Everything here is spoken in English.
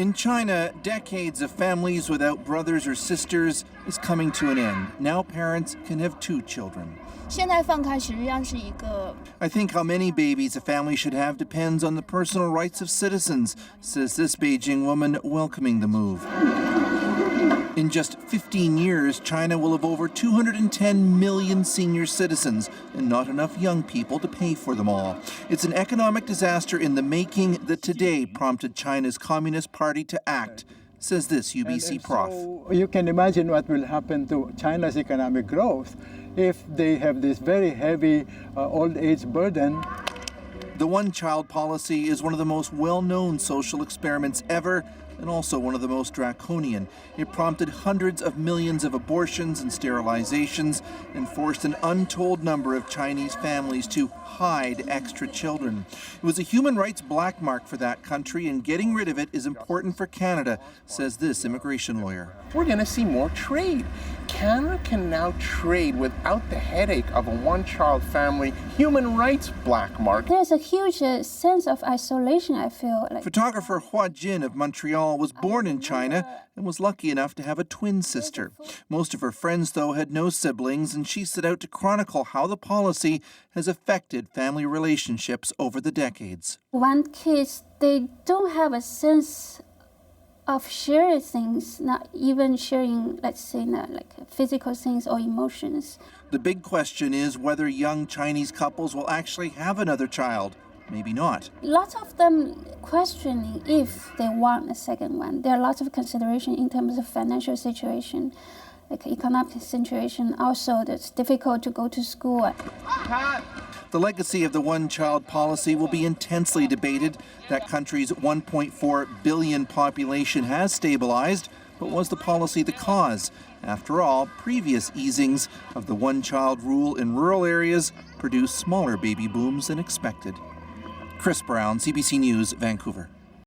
In China, decades of families without brothers or sisters is coming to an end. Now parents can have 2 children. 现在放开实际上是一个 I think how many babies a family should have depends on the personal rights of citizens, says this Beijing woman welcoming the move. In just 15 years, China will have over 210 million senior citizens and not enough young people to pay for them all. It's an economic disaster in the making that today prompted China's Communist Party to act, says this UBC prof. So you can imagine what will happen to China's economic growth if they have this very heavy old age burden. The one-child policy is one of the most well-known social experiments ever, and also one of the most draconian. It prompted hundreds of millions of abortions and sterilizations and forced an untold number of Chinese families to hide extra children. It was a human rights black mark for that country, and getting rid of it is important for Canada, says this immigration lawyer. We're going to see more trade. Canada can now trade without the headache of a one-child family human rights black mark. There's a huge sense of isolation, I feel. Photographer HUA JIN of Montreal was born in China and was lucky enough to have a twin sister. Most of her friends, though, had no siblings, and she set out to chronicle how the policy has affected family relationships over the decades. When kids, they don't have a sense of sharing things, not even sharing, let's say, like physical things or emotions. The big question is whether young Chinese couples will actually have another child. Maybe not. Lots of them questioning if they want a second one. There are lots of consideration in terms of financial situation, like economic situation. Also, it's difficult to go to school. The legacy of the one-child policy will be intensely debated. That country's 1.4 billion population has stabilized, but was the policy the cause? After all, previous easings of the one-child rule in rural areas produced smaller baby booms than expected. Chris Brown, CBC News, Vancouver.